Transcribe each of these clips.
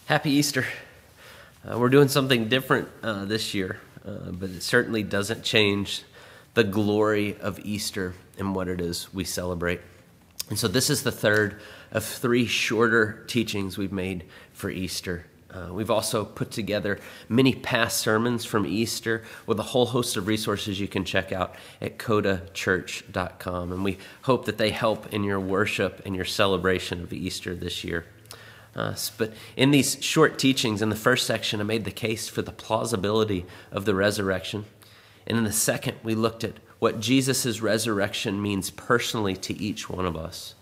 Happy Easter. We're doing something different this year, but it certainly doesn't change the glory of Easter and what it is we celebrate. And so this is the third of three shorter teachings we've made for Easter. We've also put together many past sermons from Easter with a whole host of resources you can check out at codachurch.com. And we hope that they help in your worship and your celebration of Easter this year. But in these short teachings, in the first section, I made the case for the plausibility of the resurrection. And in the second, we looked at what Jesus' resurrection means personally to each one of us.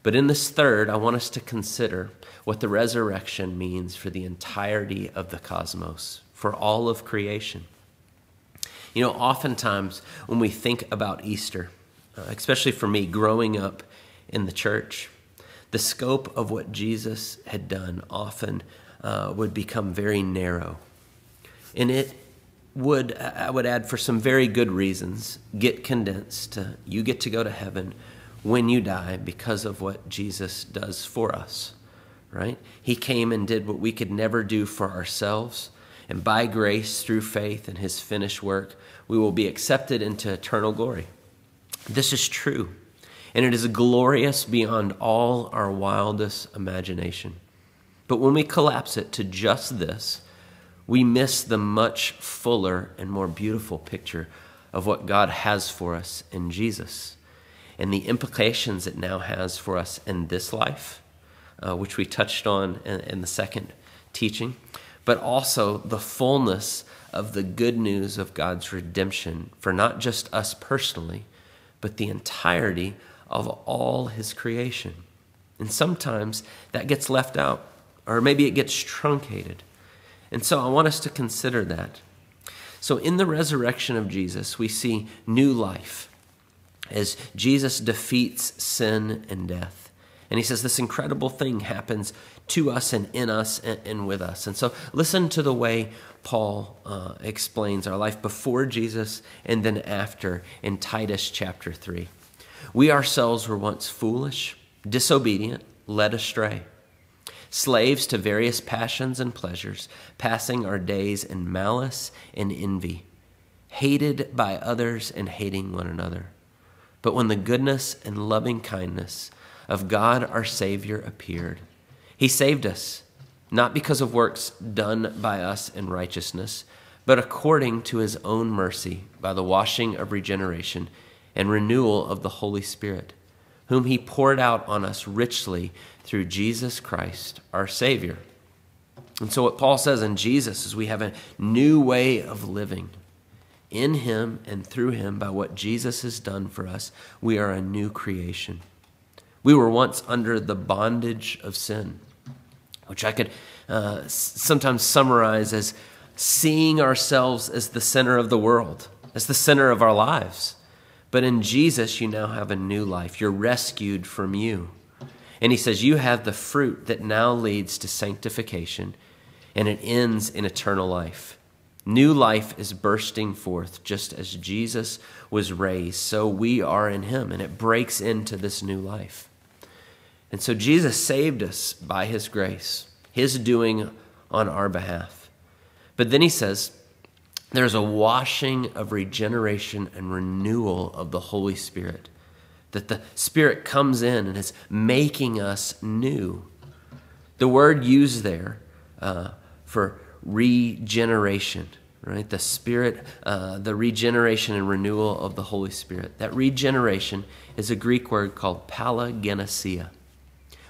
But in this third, I want us to consider what the resurrection means for the entirety of the cosmos, for all of creation. You know, oftentimes when we think about Easter, especially for me growing up in the church, the scope of what Jesus had done often would become very narrow. And it would, I would add, for some very good reasons, get condensed to you get to go to heaven when you die because of what Jesus does for us, right? He came and did what we could never do for ourselves. And by grace, through faith in his finished work, we will be accepted into eternal glory. This is true. And it is glorious beyond all our wildest imagination. But when we collapse it to just this, we miss the much fuller and more beautiful picture of what God has for us in Jesus and the implications it now has for us in this life, which we touched on in the second teaching, but also the fullness of the good news of God's redemption for not just us personally, but the entirety of all his creation. And sometimes that gets left out, or maybe it gets truncated. And so I want us to consider that. So in the resurrection of Jesus, we see new life as Jesus defeats sin and death. And he says this incredible thing happens to us and in us and with us. And so listen to the way Paul explains our life before Jesus and then after in Titus chapter 3. We ourselves were once foolish, disobedient, led astray, slaves to various passions and pleasures, passing our days in malice and envy, hated by others and hating one another. But when the goodness and loving kindness of God our Savior appeared, he saved us, not because of works done by us in righteousness, but according to his own mercy by the washing of regeneration and renewal of the Holy Spirit, whom he poured out on us richly through Jesus Christ, our Savior. And so what Paul says in Jesus is we have a new way of living. In him and through him, by what Jesus has done for us, we are a new creation. We were once under the bondage of sin, which I could sometimes summarize as seeing ourselves as the center of the world, as the center of our lives. But in Jesus, you now have a new life. You're rescued from you. And he says you have the fruit that now leads to sanctification, and it ends in eternal life. New life is bursting forth just as Jesus was raised, so we are in him, and it breaks into this new life. And so Jesus saved us by his grace, his doing on our behalf. But then he says, there's a washing of regeneration and renewal of the Holy Spirit, that the Spirit comes in and is making us new. The word used there for regeneration, right? The Spirit, the regeneration and renewal of the Holy Spirit. That regeneration is a Greek word called palagenesia,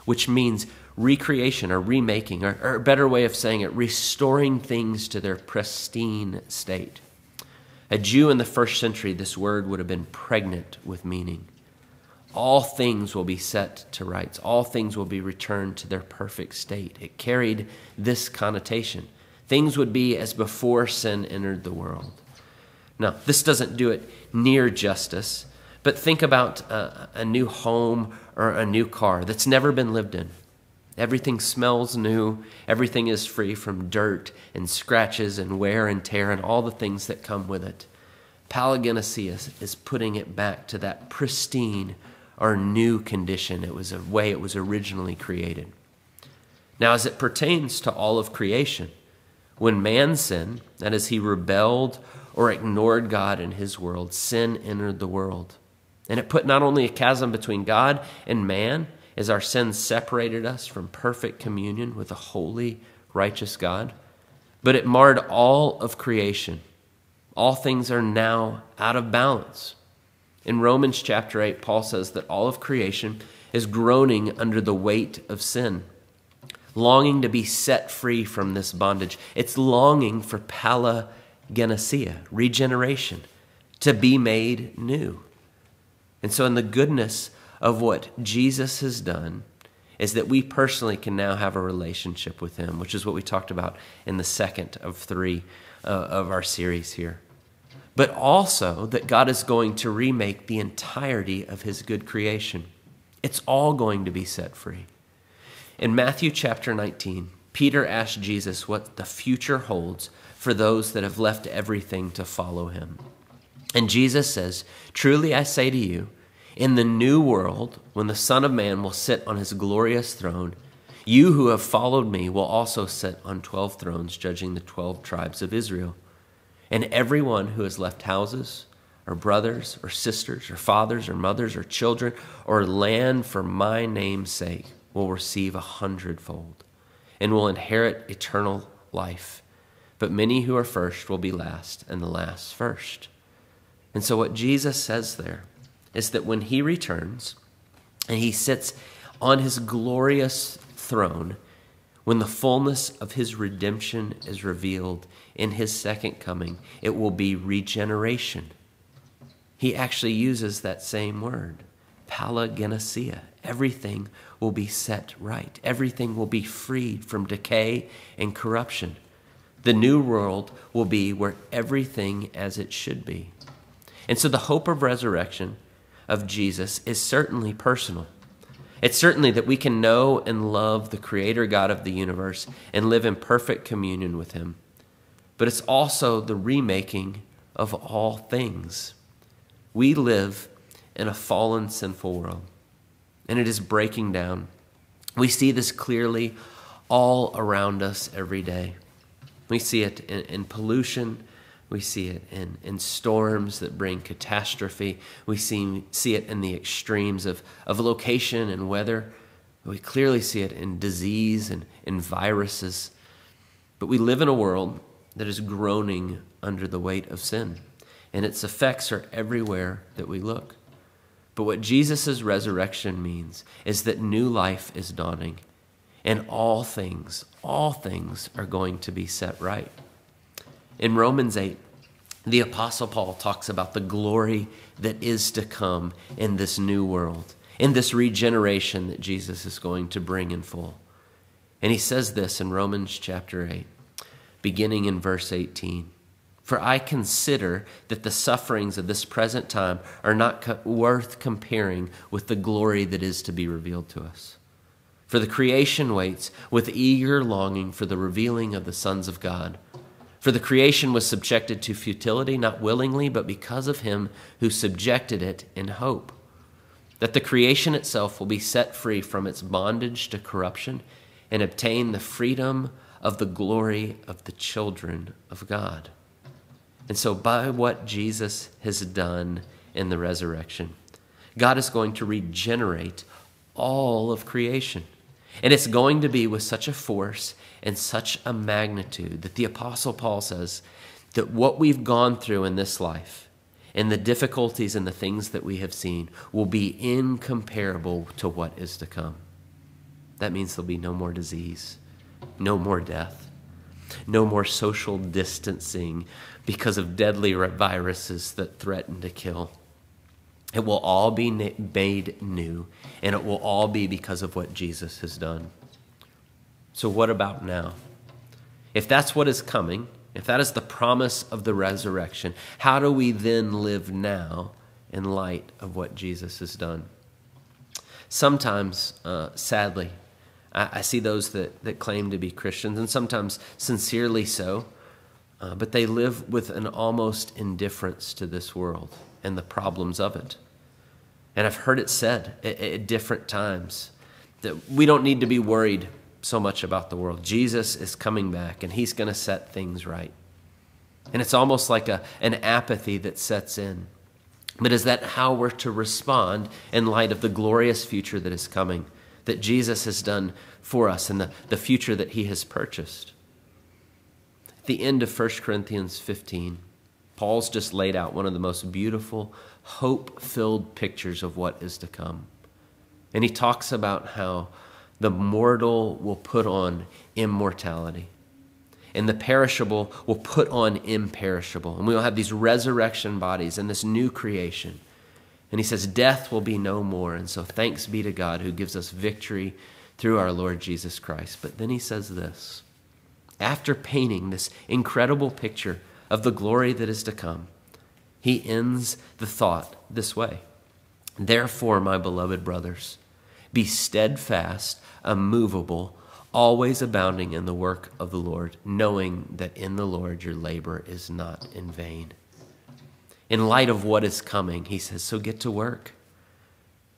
which means recreation or remaking, or a better way of saying it, restoring things to their pristine state. A Jew in the first century, this word would have been pregnant with meaning. All things will be set to rights. All things will be returned to their perfect state. It carried this connotation. Things would be as before sin entered the world. Now, this doesn't do it near justice, but think about a new home or a new car that's never been lived in. Everything smells new. Everything is free from dirt and scratches and wear and tear and all the things that come with it. Palagenesia is putting it back to that pristine or new condition. It was a way it was originally created. Now, as it pertains to all of creation, when man sinned, that is, he rebelled or ignored God and his world, sin entered the world. And it put not only a chasm between God and man, as our sins separated us from perfect communion with a holy, righteous God, but it marred all of creation. All things are now out of balance. In Romans chapter 8, Paul says that all of creation is groaning under the weight of sin, longing to be set free from this bondage. It's longing for palagenesia, regeneration, to be made new. And so in the goodness of what Jesus has done is that we personally can now have a relationship with him, which is what we talked about in the second of three of our series here. But also that God is going to remake the entirety of his good creation. It's all going to be set free. In Matthew chapter 19, Peter asked Jesus what the future holds for those that have left everything to follow him. And Jesus says, "Truly I say to you, in the new world, when the Son of Man will sit on his glorious throne, you who have followed me will also sit on 12 thrones, judging the 12 tribes of Israel. And everyone who has left houses, or brothers, or sisters, or fathers, or mothers, or children, or land for my name's sake will receive 100-fold, and will inherit eternal life. But many who are first will be last, and the last first." And so what Jesus says there is that when he returns and he sits on his glorious throne, when the fullness of his redemption is revealed in his second coming, it will be regeneration. He actually uses that same word, palagenesia. Everything will be set right. Everything will be freed from decay and corruption. The new world will be where everything as it should be. And so the hope of resurrection of Jesus is certainly personal. It's certainly that we can know and love the Creator God of the universe and live in perfect communion with him. But it's also the remaking of all things. We live in a fallen, sinful world, and it is breaking down. We see this clearly all around us every day. We see it in pollution. We see it in storms that bring catastrophe. We see it in the extremes of location and weather. We clearly see it in disease and in viruses. But we live in a world that is groaning under the weight of sin, and its effects are everywhere that we look. But what Jesus' resurrection means is that new life is dawning, and all things are going to be set right. In Romans 8, the Apostle Paul talks about the glory that is to come in this new world, in this regeneration that Jesus is going to bring in full. And he says this in Romans chapter 8, beginning in verse 18. "For I consider that the sufferings of this present time are not worth comparing with the glory that is to be revealed to us. For the creation waits with eager longing for the revealing of the sons of God. For the creation was subjected to futility, not willingly, but because of him who subjected it in hope, that the creation itself will be set free from its bondage to corruption and obtain the freedom of the glory of the children of God." And so by what Jesus has done in the resurrection, God is going to regenerate all of creation. And it's going to be with such a force and such a magnitude that the Apostle Paul says that what we've gone through in this life and the difficulties and the things that we have seen will be incomparable to what is to come. That means there'll be no more disease, no more death, no more social distancing because of deadly viruses that threaten to kill. It will all be made new, and it will all be because of what Jesus has done. So what about now? If that's what is coming, if that is the promise of the resurrection, how do we then live now in light of what Jesus has done? Sometimes, sadly, I see those that claim to be Christians, and sometimes sincerely so, but they live with an almost indifference to this world and the problems of it. And I've heard it said at different times that we don't need to be worried so much about the world. Jesus is coming back, and he's going to set things right. And it's almost like an apathy that sets in. But is that how we're to respond in light of the glorious future that is coming, that Jesus has done for us, and the future that he has purchased? At the end of 1 Corinthians 15, Paul's just laid out one of the most beautiful, hope-filled pictures of what is to come. And he talks about how the mortal will put on immortality, and the perishable will put on imperishable. And we will have these resurrection bodies and this new creation. And he says, death will be no more. And so thanks be to God who gives us victory through our Lord Jesus Christ. But then he says this, after painting this incredible picture of the glory that is to come, he ends the thought this way. Therefore, my beloved brothers, be steadfast, immovable, always abounding in the work of the Lord, knowing that in the Lord your labor is not in vain. In light of what is coming, he says, so get to work.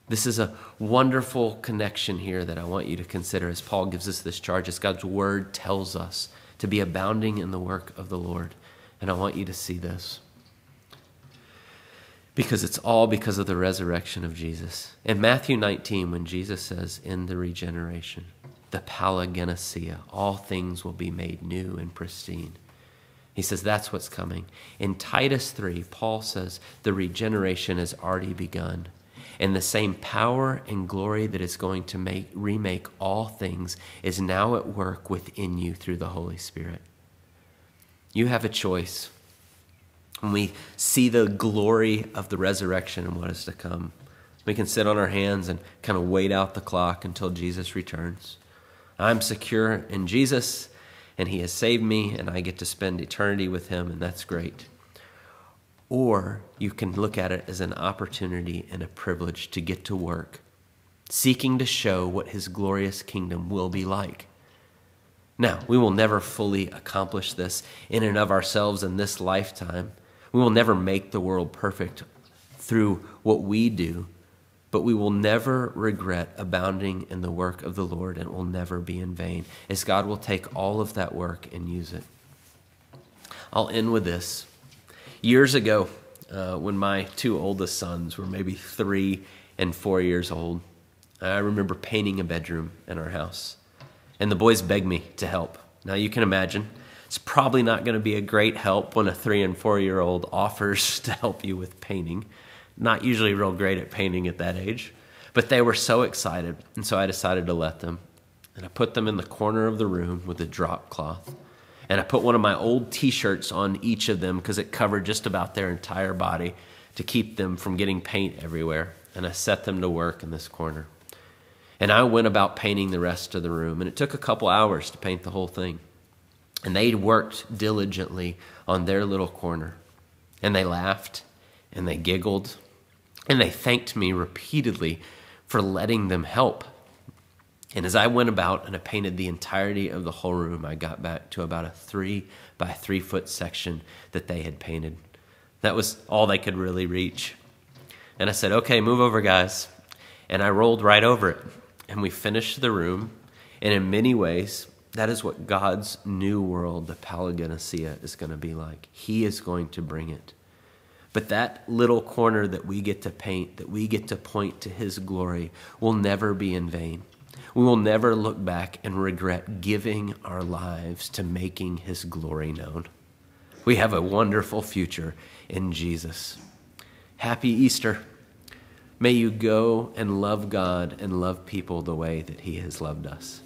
This is a wonderful connection here that I want you to consider as Paul gives us this charge, as God's word tells us to be abounding in the work of the Lord. And I want you to see this, because it's all because of the resurrection of Jesus. In Matthew 19, when Jesus says, in the regeneration, the Palagenesia, all things will be made new and pristine. He says that's what's coming. In Titus 3, Paul says the regeneration has already begun. And the same power and glory that is going to remake all things is now at work within you through the Holy Spirit. You have a choice. When we see the glory of the resurrection and what is to come, we can sit on our hands and kind of wait out the clock until Jesus returns. I'm secure in Jesus, and he has saved me, and I get to spend eternity with him, and that's great. Or you can look at it as an opportunity and a privilege to get to work, seeking to show what his glorious kingdom will be like. Now, we will never fully accomplish this in and of ourselves in this lifetime. We will never make the world perfect through what we do, but we will never regret abounding in the work of the Lord, and it will never be in vain, as God will take all of that work and use it. I'll end with this. Years ago, when my two oldest sons were maybe 3 and 4 years old, I remember painting a bedroom in our house, and the boys begged me to help. Now you can imagine, it's probably not going to be a great help when a 3 and 4-year-old offers to help you with painting. Not usually real great at painting at that age, but they were so excited, and so I decided to let them. And I put them in the corner of the room with a drop cloth, and I put one of my old t-shirts on each of them because it covered just about their entire body to keep them from getting paint everywhere, and I set them to work in this corner. And I went about painting the rest of the room, and it took a couple hours to paint the whole thing. And they worked diligently on their little corner, and they laughed, and they giggled, and they thanked me repeatedly for letting them help. And as I went about and I painted the entirety of the whole room, I got back to about a 3 by 3 foot section that they had painted. That was all they could really reach. And I said, okay, move over, guys. And I rolled right over it. And we finished the room. And in many ways, that is what God's new world, the Palagenesia, is going to be like. He is going to bring it. But that little corner that we get to paint, that we get to point to his glory, will never be in vain. We will never look back and regret giving our lives to making his glory known. We have a wonderful future in Jesus. Happy Easter. May you go and love God and love people the way that he has loved us.